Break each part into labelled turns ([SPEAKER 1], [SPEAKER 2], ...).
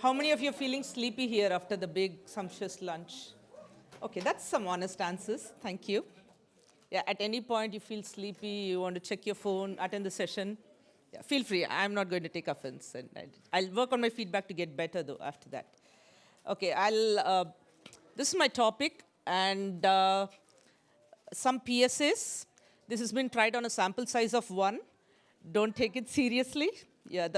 [SPEAKER 1] How many of you are feeling sleepy here after the big, sumptuous lunch? Okay, that's some honest answers. Thank you. Yeah, at any point you feel sleepy, you want to check your phone, attend the session, yeah, feel free. I'm not going to take offense. And I'll work on my feedback to get better, though, after that. Okay, this is my topic, and some PSAs. This has been tried on a sample size of 1. Don't take it seriously. Yeah,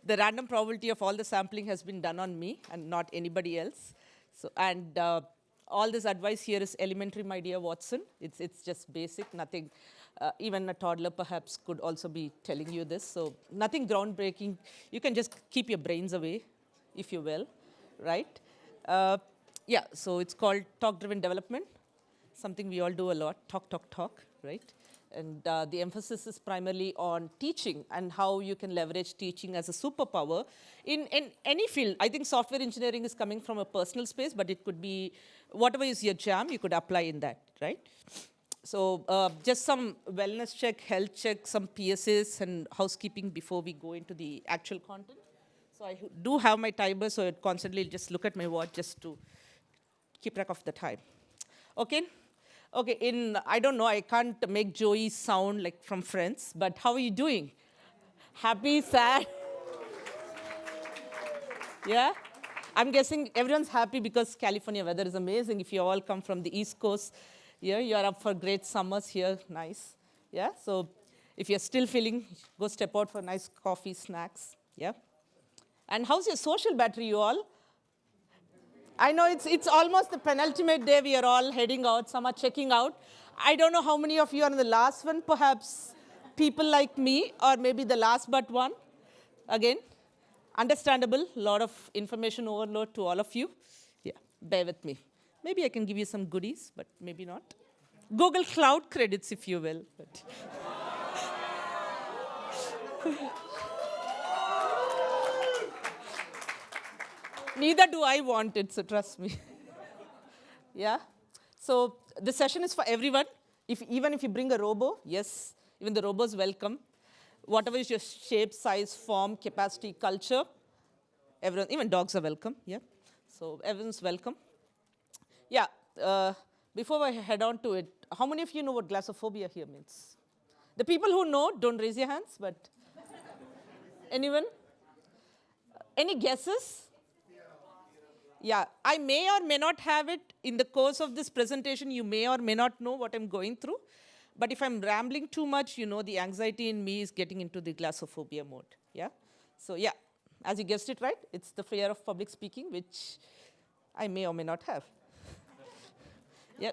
[SPEAKER 1] the random probability of all the sampling has been done on me and not anybody else. So, and all this advice here is elementary, my dear Watson. It's just basic, nothing. Even a toddler perhaps could also be telling you this. So nothing groundbreaking. You can just keep your brains away, if you will, right? Yeah, so it's called talk-driven development, something we all do a lot, talk, right? And the emphasis is primarily on teaching and how you can leverage teaching as a superpower in any field. I think software engineering is coming from a personal space, but it could be whatever is your jam, you could apply in that, right? So just some wellness check, health check, some PSAs and housekeeping before we go into the actual content. So I do have my timer, so I constantly just look at my watch just to keep track of the time. Okay? Okay, I don't know, I can't make Joey sound like from Friends, but how are you doing? Happy, sad? Yeah? I'm guessing everyone's happy because California weather is amazing. If you all come from the East Coast, yeah, you're up for great summers here, nice. Yeah, so if you're still feeling, go step out for nice coffee, snacks, yeah? And how's your social battery, you all? I know it's almost the penultimate day. We are all heading out. Some are checking out. I don't know how many of you are in the last one. Perhaps people like me, or maybe the last but one. Again, understandable. A lot of information overload to all of you. Yeah, bear with me. Maybe I can give you some goodies, but maybe not. Google Cloud credits, if you will. But neither do I want it, so trust me. Yeah? So the session is for everyone. Even if you bring a robo, yes, even the robo is welcome. Whatever is your shape, size, form, capacity, culture, everyone, even dogs are welcome, yeah? So everyone's welcome. Yeah, before I head on to it, how many of you know what glossophobia here means? The people who know, don't raise your hands, but anyone? Any guesses? Yeah, I may or may not have it. In the course of this presentation, you may or may not know what I'm going through. But if I'm rambling too much, you know, the anxiety in me is getting into the glossophobia mode, yeah? So yeah, as you guessed it right, it's the fear of public speaking, which I may or may not have. Yeah,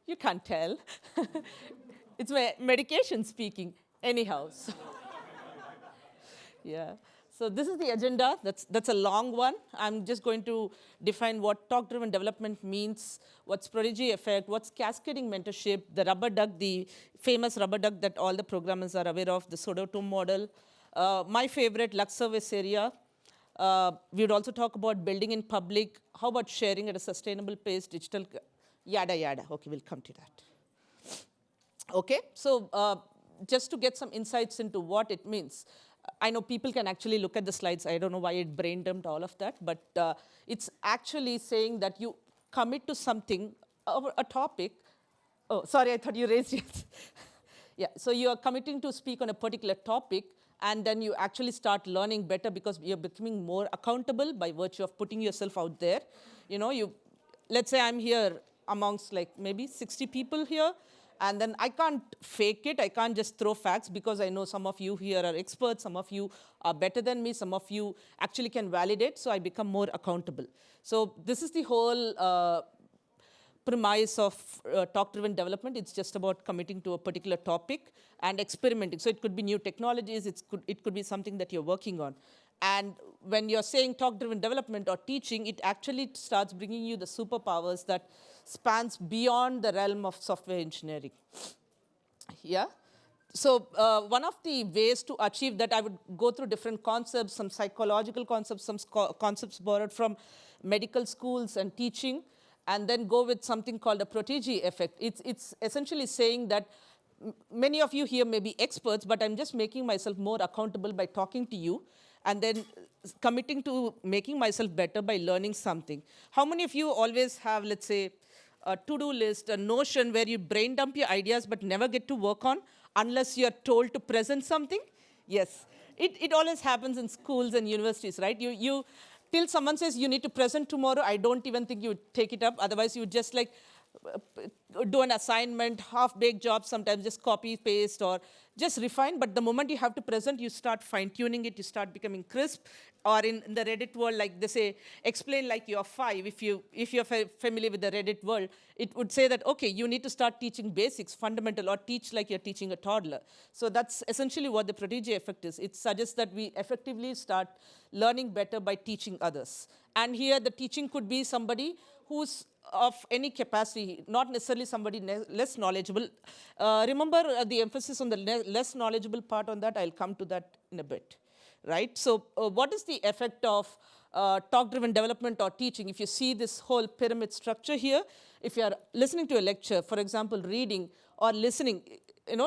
[SPEAKER 1] you can't tell. It's my medication speaking, anyhow. So yeah. So this is the agenda. That's a long one. I'm just going to define what talk-driven development means, what's prodigy effect, what's cascading mentorship, the rubber duck, the famous rubber duck that all the programmers are aware of, the Sodoto model. My favorite, Lux service area. We would also talk about building in public. How about sharing at a sustainable pace, digital, yada, yada. Okay, we'll come to that. Okay, so just to get some insights into what it means. I know people can actually look at the slides. I don't know why it brain dumped all of that, but it's actually saying that you commit to something, a topic. Oh, sorry, I thought you raised your yeah, so you are committing to speak on a particular topic, and then you actually start learning better because you're becoming more accountable by virtue of putting yourself out there. You know, let's say I'm here amongst like maybe 60 people here, and then I can't fake it. I can't just throw facts because I know some of you here are experts, some of you are better than me, some of you actually can validate, so I become more accountable. So this is the whole premise of talk-driven development. It's just about committing to a particular topic and experimenting. So it could be new technologies, it could be something that you're working on. And when you're saying talk-driven development or teaching, it actually starts bringing you the superpowers that spans beyond the realm of software engineering. Yeah? So one of the ways to achieve that, I would go through different concepts, some psychological concepts, some concepts borrowed from medical schools and teaching, and then go with something called a protege effect. It's essentially saying that many of you here may be experts, but I'm just making myself more accountable by talking to you. and then committing to making myself better by learning something. How many of you always have, let's say, a to-do list, a notion where you brain dump your ideas but never get to work on unless you're told to present something? Yes. It always happens in schools and universities, right? Till someone says you need to present tomorrow, I don't even think you would take it up. Otherwise, you would just like do an assignment, half-baked job, sometimes just copy, paste, or just refine. But the moment you have to present, you start fine-tuning it, you start becoming crisp. Or in the Reddit world, like they say, explain like you're 5. If you're familiar with the Reddit world, it would say that, okay, you need to start teaching basics, fundamental, or teach like you're teaching a toddler. So that's essentially what the prodigy effect is. It suggests that we effectively start learning better by teaching others. And here the teaching could be somebody who's of any capacity, not necessarily somebody less knowledgeable. Remember the emphasis on the less knowledgeable part on that. I'll come to that in a bit, right? So what is the effect of talk-driven development or teaching? If you see this whole pyramid structure here, if you're listening to a lecture, for example, reading or listening,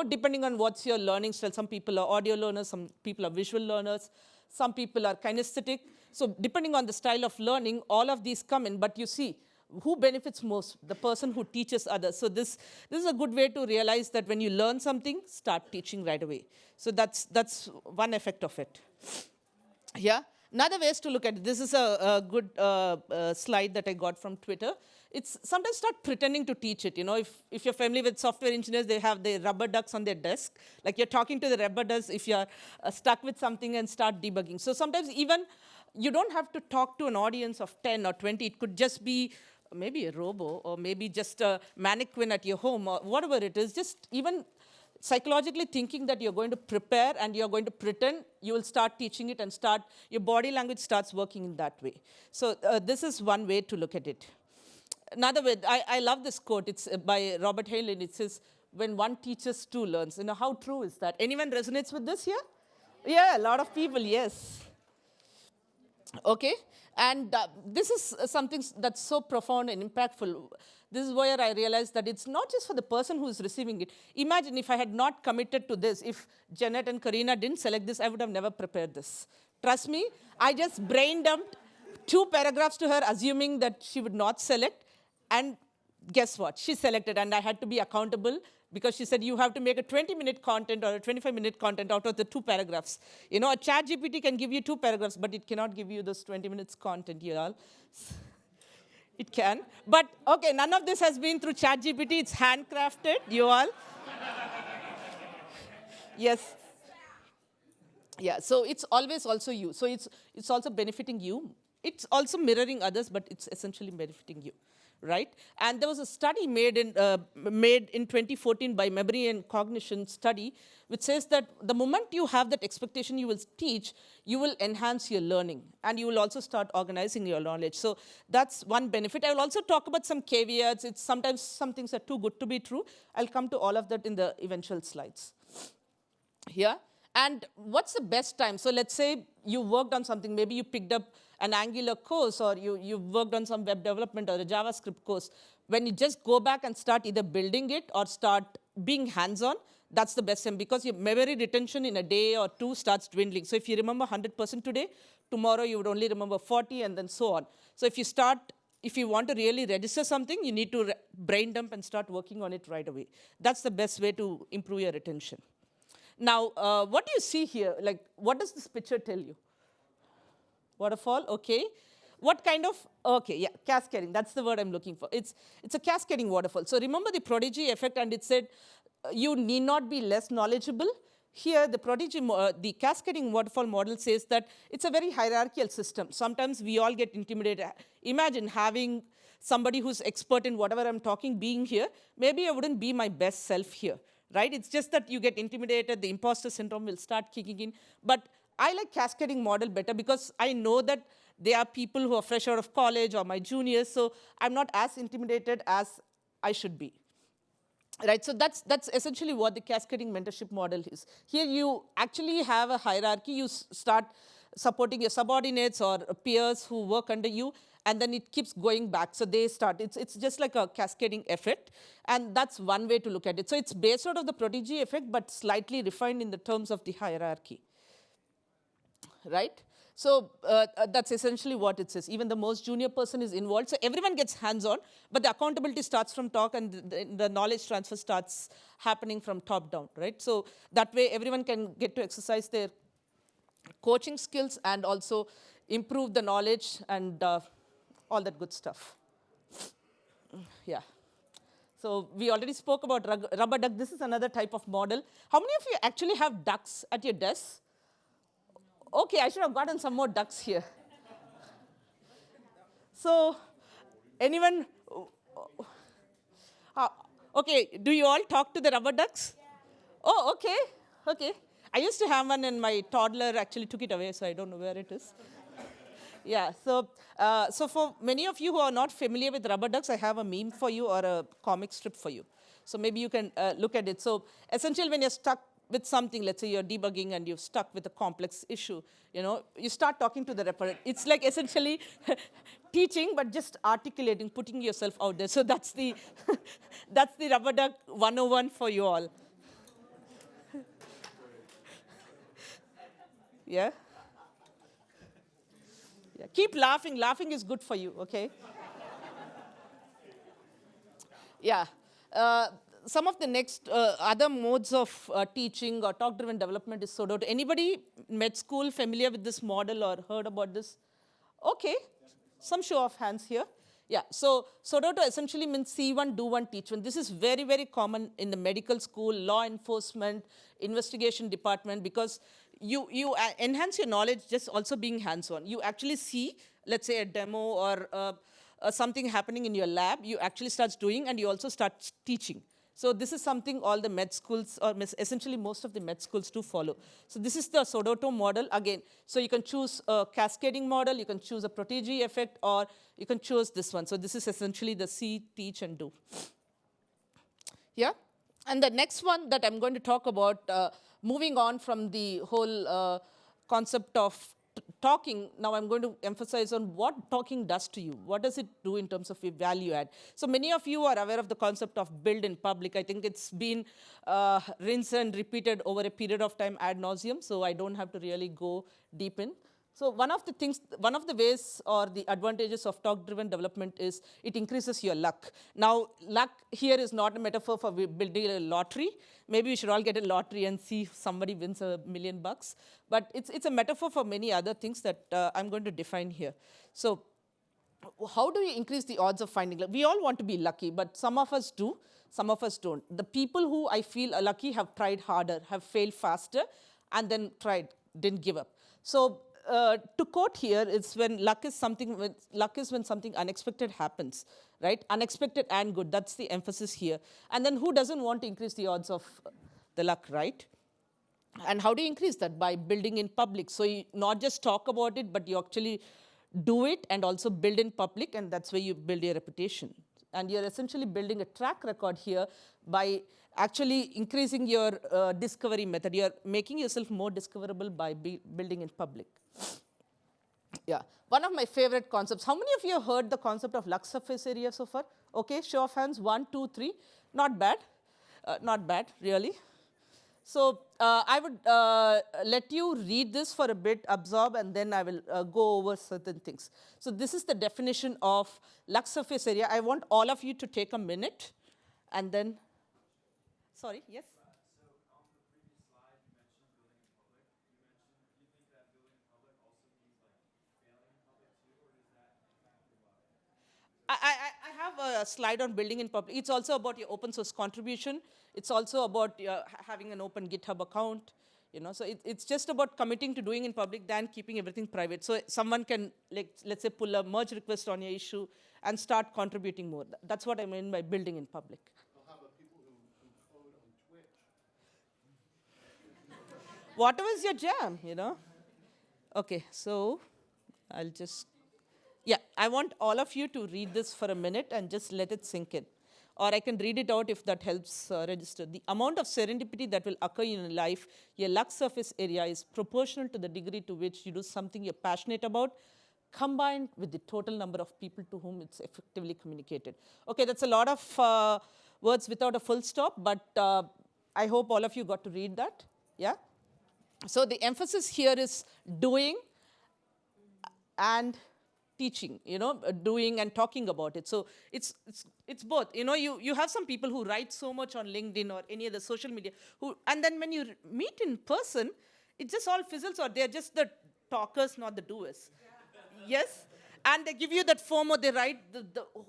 [SPEAKER 1] depending on what's your learning style, some people are audio learners, some people are visual learners, some people are kinesthetic. So depending on the style of learning, all of these come in, but you see, who benefits most? The person who teaches others. So this is a good way to realize that when you learn something, start teaching right away. So that's one effect of it. Yeah. Another ways to look at it. This is a good slide that I got from Twitter. It's sometimes start pretending to teach it. If you're familiar with software engineers, they have the rubber ducks on their desk. Like you're talking to the rubber ducks if you're stuck with something and start debugging. So sometimes even you don't have to talk to an audience of 10 or 20. It could just be maybe a robo or maybe just a mannequin at your home or whatever it is. Just even psychologically thinking that you're going to prepare and you're going to pretend, you will start teaching it and your body language starts working in that way. So this is one way to look at it. Another way, I love this quote. It's by Robert Heinlein. It says, when one teaches, two learns. How true is that? Anyone resonates with this here? Yeah, a lot of people, yes. Okay, and this is something that's so profound and impactful. This is where I realized that it's not just for the person who is receiving it. Imagine if I had not committed to this, if Janet and Karina didn't select this, I would have never prepared this. Trust me, I just brain dumped 2 paragraphs to her, assuming that she would not select, and guess what? She selected, and I had to be accountable because she said, you have to make a 20-minute content or a 25-minute content out of the 2 paragraphs. A ChatGPT can give you 2 paragraphs, but it cannot give you this 20 minutes content, you all. It can. But, okay, none of this has been through ChatGPT. It's handcrafted, you all. Yes. Yeah, so it's always also you. So it's also benefiting you. It's also mirroring others, but it's essentially benefiting you. Right? And there was a study made in 2014 by Memory and Cognition study, which says that the moment you have that expectation you will teach, you will enhance your learning, and you will also start organizing your knowledge. So that's one benefit. I will also talk about some caveats. It's sometimes some things are too good to be true. I'll come to all of that in the eventual slides. Here. And what's the best time? So let's say you worked on something. Maybe you picked up an Angular course, or you worked on some web development or a JavaScript course. When you just go back and start either building it or start being hands-on, that's the best time, because your memory retention in a day or 2 starts dwindling. So if you remember 100% today, tomorrow you would only remember 40, and then so on. So if you want to really register something, you need to brain dump and start working on it right away. That's the best way to improve your retention. Now, what do you see here? Like, what does this picture tell you? Waterfall, okay. What kind of, okay, yeah, cascading, that's the word I'm looking for. It's a cascading waterfall. So remember the prodigy effect, and it said you need not be less knowledgeable. Here, the cascading waterfall model says that it's a very hierarchical system. Sometimes we all get intimidated. Imagine having somebody who's expert in whatever I'm talking being here. Maybe I wouldn't be my best self here, right? It's just that you get intimidated, the imposter syndrome will start kicking in. But I like cascading model better because I know that they are people who are fresh out of college or my juniors, so I'm not as intimidated as I should be. Right, so that's essentially what the cascading mentorship model is. Here you actually have a hierarchy. You start supporting your subordinates or peers who work under you, and then it keeps going back. So they start, it's just like a cascading effect, and that's one way to look at it. So it's based out of the prodigy effect, but slightly refined in the terms of the hierarchy. right? So that's essentially what it says. Even the most junior person is involved. So everyone gets hands-on, but the accountability starts from top and the knowledge transfer starts happening from top down, right? So that way everyone can get to exercise their coaching skills and also improve the knowledge and all that good stuff. Yeah. So we already spoke about rubber duck. This is another type of model. How many of you actually have ducks at your desk? Okay, I should have gotten some more ducks here. So, anyone? Uh, okay, do you all talk to the rubber ducks? Oh, okay, okay. I used to have one, and my toddler actually took it away, so I don't know where it is. Yeah, so for many of you who are not familiar with rubber ducks, I have a meme for you or a comic strip for you. So maybe you can look at it. So essentially, when you're stuck with something, let's say you're debugging and you're stuck with a complex issue, you start talking to the rubber. It's like essentially teaching, but just articulating, putting yourself out there. So that's the that's the rubber duck 101 for you all. Yeah. Yeah. Keep laughing. Laughing is good for you, okay? Yeah. Some of the next other modes of teaching or talk-driven development is Sodoto. Anybody med school familiar with this model or heard about this? Okay. Some show of hands here. Yeah, so Sodoto essentially means see one, do one, teach one. This is very, very common in the medical school, law enforcement, investigation department, because you enhance your knowledge just also being hands-on. You actually see, let's say, a demo or something happening in your lab, you actually start doing, and you also start teaching. So this is something all the med schools, or essentially most of the med schools do follow. So this is the Sodoto model again. So you can choose a cascading model, you can choose a protege effect, or you can choose this one. So this is essentially the see, teach, and do. Yeah? And the next one that I'm going to talk about, moving on from the whole concept of talking, now I'm going to emphasize on what talking does to you. What does it do in terms of your value add? So many of you are aware of the concept of build in public. I think it's been rinsed and repeated over a period of time ad nauseum, so I don't have to really go deep in. So one of the ways or the advantages of talk-driven development is it increases your luck. Now, luck here is not a metaphor for building a lottery. Maybe we should all get a lottery and see if somebody wins $1 million. But it's a metaphor for many other things that I'm going to define here. So how do you increase the odds of finding luck? We all want to be lucky, but some of us do, some of us don't. The people who I feel are lucky have tried harder, have failed faster, and then didn't give up. So to quote here, it's when luck is when something unexpected happens, right? Unexpected and good, that's the emphasis here. And then who doesn't want to increase the odds of the luck, right? And how do you increase that? By building in public. So you not just talk about it, but you actually do it and also build in public, and that's where you build your reputation. And you're essentially building a track record here by actually increasing your discovery method. You're making yourself more discoverable by building in public. Yeah, one of my favorite concepts. How many of you have heard the concept of luck surface area so far? Okay, show of hands, 1, 2, 3. Not bad, not bad, really. So I would let you read this for a bit, absorb, and then I will go over certain things. So this is the definition of luck surface area. I want all of you to take a minute, and then, sorry, yes? I have a slide on building in public. It's also about your open source contribution. It's also about having an open GitHub account. So it's just about committing to doing in public than keeping everything private. So someone can, let's say, pull a merge request on your issue and start contributing more. That's what I mean by building in public.
[SPEAKER 2] Well, how about people who code on Twitch?
[SPEAKER 1] Whatever is your jam, Okay, so I'll just, yeah, I want all of you to read this for a minute and just let it sink in. Or I can read it out if that helps register. The amount of serendipity that will occur in your life, your luck surface area, is proportional to the degree to which you do something you're passionate about, combined with the total number of people to whom it's effectively communicated. Okay, that's a lot of words without a full stop, but I hope all of you got to read that. Yeah? So the emphasis here is doing and teaching, doing and talking about it. So it's both. You have some people who write so much on LinkedIn or any other social media, and then when you meet in person, it just all fizzles, or they're just the talkers, not the doers. Yes? And they give you that FOMO. They write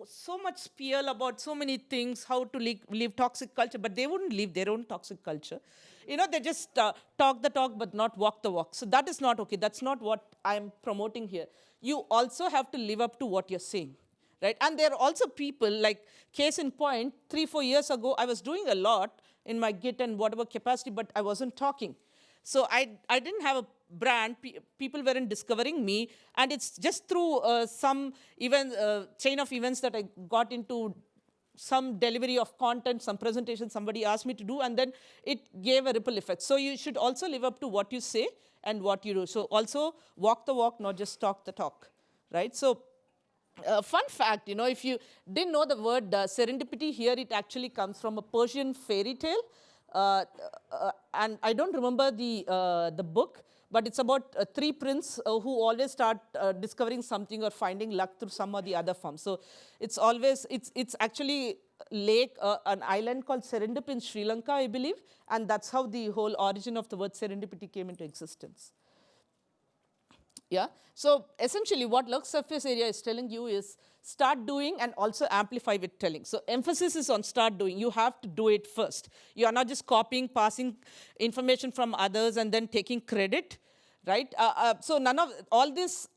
[SPEAKER 1] so much spiel about so many things, how to leave toxic culture, but they wouldn't leave their own toxic culture. They just talk the talk, but not walk the walk. So that is not okay. That's not what I'm promoting here. You also have to live up to what you're saying, right? And there are also people, like, case in point, 3-4 years ago, I was doing a lot in my Git and whatever capacity, but I wasn't talking. So I didn't have a brand. People weren't discovering me. And it's just through some chain of events that I got into some delivery of content, some presentation somebody asked me to do, and then it gave a ripple effect. So you should also live up to what you say and what you do. So also walk the walk, not just talk the talk, right? So fun fact, if you didn't know the word serendipity, here it actually comes from a Persian fairy tale. And I don't remember the book, but it's about three princes who always start discovering something or finding luck through some or the other form. So it's actually an island called Serendip in Sri Lanka, I believe, and that's how the whole origin of the word serendipity came into existence. Yeah. So essentially what Lux surface area is telling you is start doing and also amplify with telling. So emphasis is on start doing. You have to do it first. You are not just copying, passing information from others and then taking credit, right? So none of all this,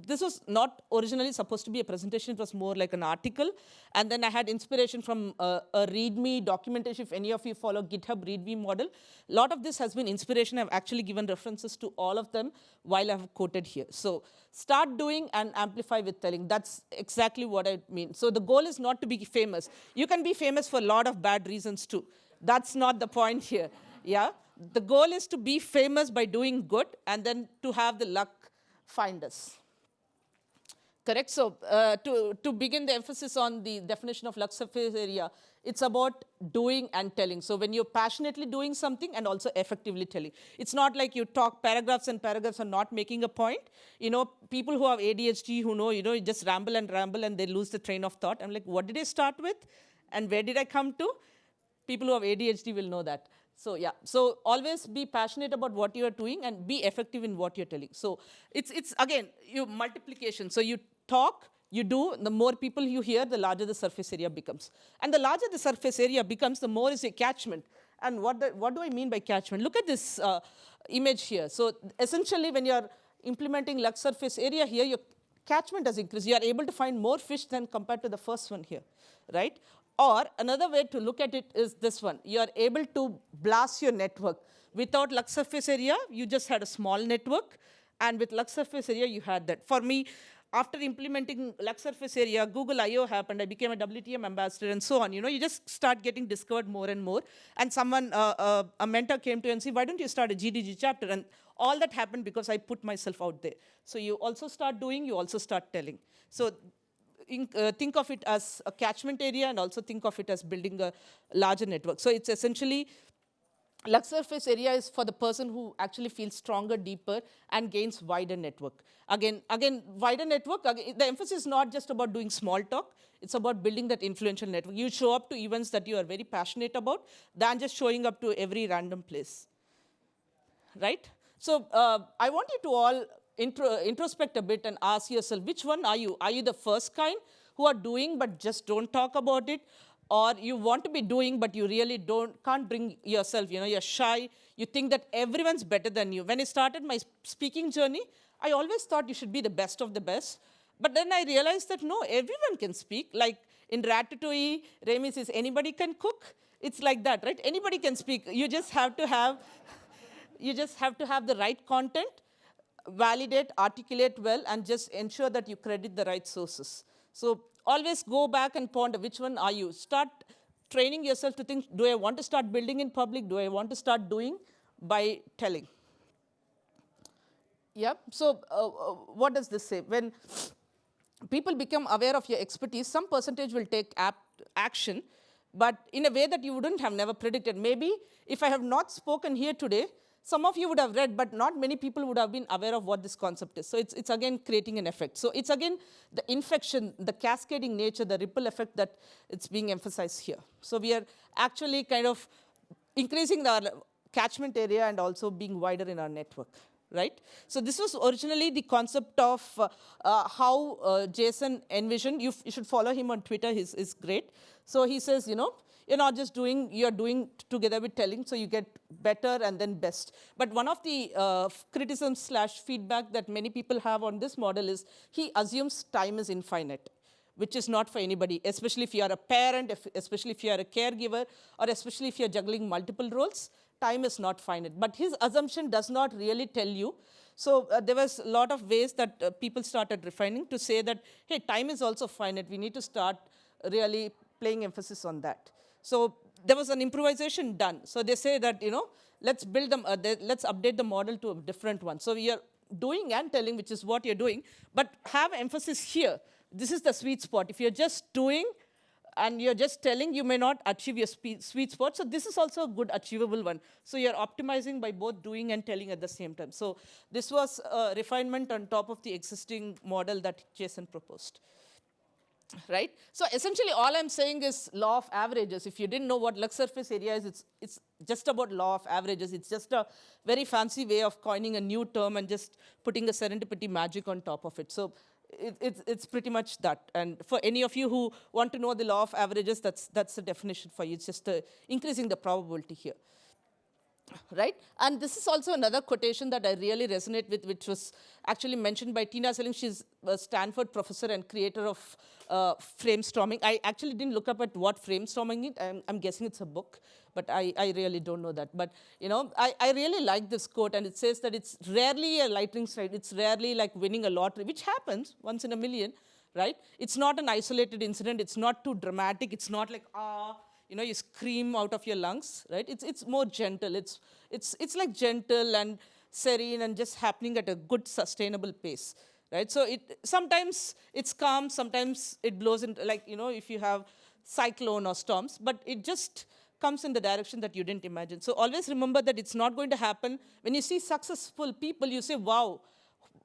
[SPEAKER 1] this was not originally supposed to be a presentation. It was more like an article. And then I had inspiration from a README documentation. If any of you follow GitHub README model, a lot of this has been inspiration. I've actually given references to all of them while I've quoted here. So start doing and amplify with telling. That's exactly what I mean. So the goal is not to be famous. You can be famous for a lot of bad reasons too. That's not the point here. Yeah. The goal is to be famous by doing good and then to have the luck find us. Correct? So to begin the emphasis on the definition of Lux surface area, it's about doing and telling. So when you're passionately doing something and also effectively telling. It's not like you talk paragraphs and paragraphs and not making a point. People who have ADHD who know, you just ramble and they lose the train of thought. I'm like, what did I start with? And where did I come to? People who have ADHD will know that. So yeah, so always be passionate about what you are doing and be effective in what you're telling. So it's again, multiplication. So you talk, you do, the more people you hear, the larger the surface area becomes. And the larger the surface area becomes, the more is your catchment. And what do I mean by catchment? Look at this image here. So essentially, when you're implementing Lux surface area here, your catchment has increased. You are able to find more fish than compared to the first one here, right? Or another way to look at it is this one. You are able to blast your network. Without Lux surface area, you just had a small network. And with Lux surface area, you had that. For me, after implementing Lux surface area, Google I/O happened. I became a WTM ambassador and so on. You just start getting discovered more and more. And someone, a mentor came to you and said, why don't you start a GDG chapter? And all that happened because I put myself out there. So you also start doing, you also start telling. So think of it as a catchment area and also think of it as building a larger network. So it's essentially, Lux surface area is for the person who actually feels stronger, deeper, and gains wider network. Again, wider network, the emphasis is not just about doing small talk, it's about building that influential network. You show up to events that you are very passionate about than just showing up to every random place, right? So I want you to all introspect a bit and ask yourself, which one are you? Are you the first kind who are doing but just don't talk about it? Or you want to be doing but you really can't bring yourself, you're shy, you think that everyone's better than you. When I started my speaking journey, I always thought you should be the best of the best. But then I realized that no, everyone can speak. Like in Ratatouille, Remy says, anybody can cook. It's like that, right? Anybody can speak. You just have to have the right content, validate, articulate well, and just ensure that you credit the right sources. So always go back and ponder, which one are you? Start training yourself to think, do I want to start building in public? Do I want to start doing by telling? Yeah, so what does this say? When people become aware of your expertise, some percentage will take action, but in a way that you wouldn't have never predicted. Maybe if I have not spoken here today, some of you would have read, but not many people would have been aware of what this concept is. So it's again creating an effect. So it's again the infection, the cascading nature, the ripple effect that it's being emphasized here. So we are actually kind of increasing the catchment area and also being wider in our network, right? So this was originally the concept of how Jason envisioned. You should follow him on Twitter. He's great. So he says, you're not just doing, you're doing together with telling, so you get better and then best. But one of the criticisms / feedback that many people have on this model is he assumes time is infinite, which is not for anybody, especially if you are a parent, especially if you are a caregiver, or especially if you're juggling multiple roles. Time is not finite. But his assumption does not really tell you. So there was a lot of ways that people started refining to say that, hey, time is also finite. We need to start really playing emphasis on that. So there was an improvisation done. So they say that, let's build them, let's update the model to a different one. So we are doing and telling, which is what you're doing, but have emphasis here. This is the sweet spot. If you're just doing and you're just telling, you may not achieve your sweet spot. So this is also a good achievable one. So you're optimizing by both doing and telling at the same time. So this was a refinement on top of the existing model that Jason proposed. Right? So essentially all I'm saying is law of averages. If you didn't know what Lux surface area is, it's just about law of averages. It's just a very fancy way of coining a new term and just putting a serendipity magic on top of it. So it's pretty much that. And for any of you who want to know the law of averages, that's the definition for you. It's just increasing the probability here. Right? And this is also another quotation that I really resonate with, which was actually mentioned by Tina Selling. She's a Stanford professor and creator of framestorming. I actually didn't look up at what framestorming is. I'm guessing it's a book, but I really don't know that. But I really like this quote, and it says that it's rarely a lightning strike. It's rarely like winning a lottery, which happens once in a million, right? It's not an isolated incident. It's not too dramatic. It's not like, you scream out of your lungs, right? It's more gentle. It's like gentle and serene and just happening at a good, sustainable pace, right? So sometimes it's calm, sometimes it blows in, like, if you have cyclone or storms, but it just comes in the direction that you didn't imagine. So always remember that it's not going to happen. When you see successful people, you say, wow,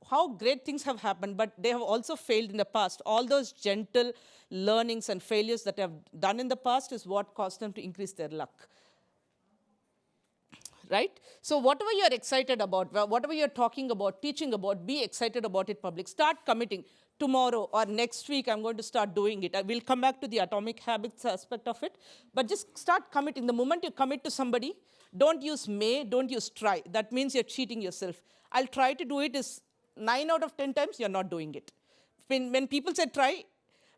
[SPEAKER 1] how great things have happened, but they have also failed in the past. All those gentle learnings and failures that they have done in the past is what caused them to increase their luck. Right? So whatever you're excited about, whatever you're talking about, teaching about, be excited about it public. Start committing. Tomorrow or next week, I'm going to start doing it. I will come back to the atomic habits aspect of it, but just start committing. The moment you commit to somebody, don't use may, don't use try. That means you're cheating yourself. I'll try to do it is 9 out of 10 times you're not doing it. When people say try,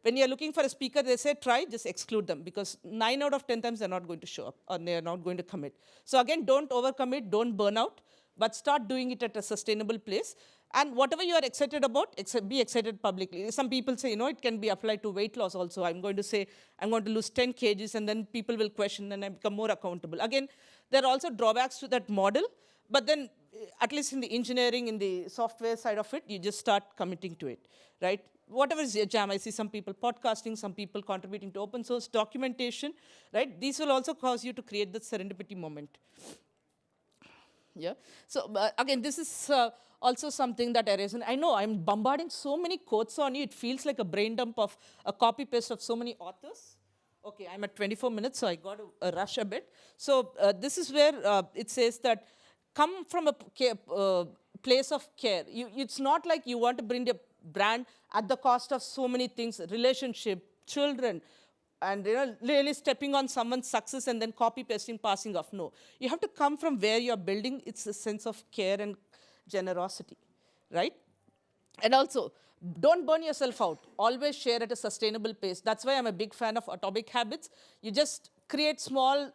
[SPEAKER 1] when you're looking for a speaker, they say try, just exclude them, because 9 out of 10 times they're not going to show up or they're not going to commit. So again, don't overcommit, don't burn out, but start doing it at a sustainable place. And whatever you're excited about, be excited publicly. Some people say, it can be applied to weight loss also. I'm going to say, I'm going to lose 10 kgs, and then people will question, and I become more accountable. Again, there are also drawbacks to that model, but then at least in the engineering, in the software side of it, you just start committing to it, right? Whatever is your jam. I see some people podcasting, some people contributing to open source documentation, right? These will also cause you to create the serendipity moment. Yeah. So again, this is also something that I know I'm bombarding so many quotes on you. It feels like a brain dump of a copy paste of so many authors. Okay, I'm at 24 minutes, so I got to rush a bit. So this is where it says that come from a place of care. It's not like you want to bring a brand at the cost of so many things, relationship, children, and really stepping on someone's success and then copy pasting, passing off. No, you have to come from where you're building. It's a sense of care and generosity, right? And also, don't burn yourself out. Always share at a sustainable pace. That's why I'm a big fan of atomic habits. You just create small,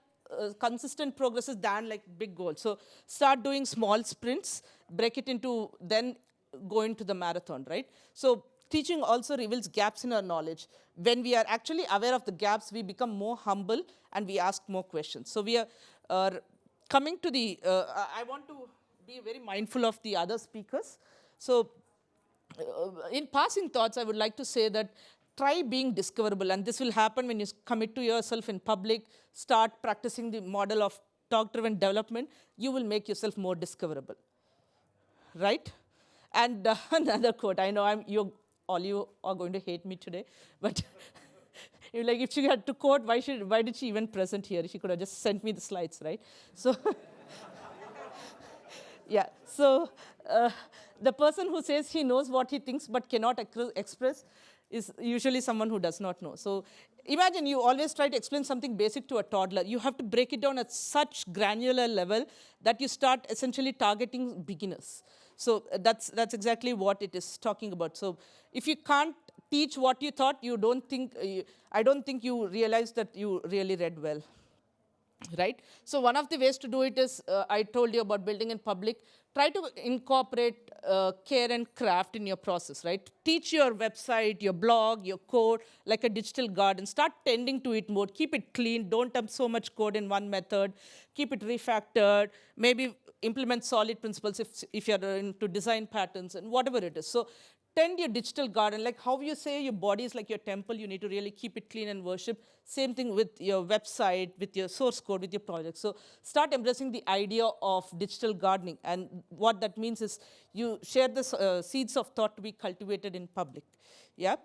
[SPEAKER 1] consistent progresses than like big goals. So start doing small sprints, break it into, then go into the marathon, right? So teaching also reveals gaps in our knowledge. When we are actually aware of the gaps, we become more humble and we ask more questions. So we are coming to the, I want to be very mindful of the other speakers. So in passing thoughts, I would like to say that try being discoverable, and this will happen when you commit to yourself in public, start practicing the model of talk-driven development, you will make yourself more discoverable, right? And another quote, I know all you are going to hate me today, but you're like, if she had to quote, why did she even present here? She could have just sent me the slides, right? So, yeah, so the person who says he knows what he thinks but cannot express is usually someone who does not know. So imagine you always try to explain something basic to a toddler. You have to break it down at such granular level that you start essentially targeting beginners. So that's exactly what it is talking about. So if you can't teach what you thought, I don't think you realize that you really read well. Right? So one of the ways to do it is, I told you about building in public. Try to incorporate care and craft in your process, right? Teach your website, your blog, your code like a digital garden. Start tending to it more. Keep it clean. Don't dump so much code in one method. Keep it refactored. Maybe implement solid principles if you're into design patterns and whatever it is. So tend your digital garden, like how you say your body is like your temple, you need to really keep it clean and worship. Same thing with your website, with your source code, with your project. So start embracing the idea of digital gardening. And what that means is you share the seeds of thought to be cultivated in public. Yeah?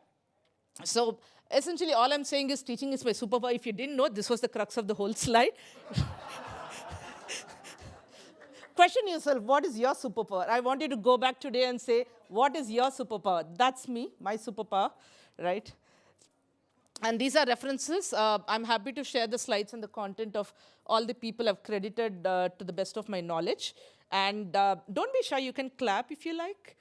[SPEAKER 1] So essentially all I'm saying is teaching is my superpower. If you didn't know, this was the crux of the whole slide. Question yourself, what is your superpower? I want you to go back today and say, what is your superpower? That's me, my superpower, right? And these are references. I'm happy to share the slides and the content of all the people I've credited to the best of my knowledge. And don't be shy, you can clap if you like.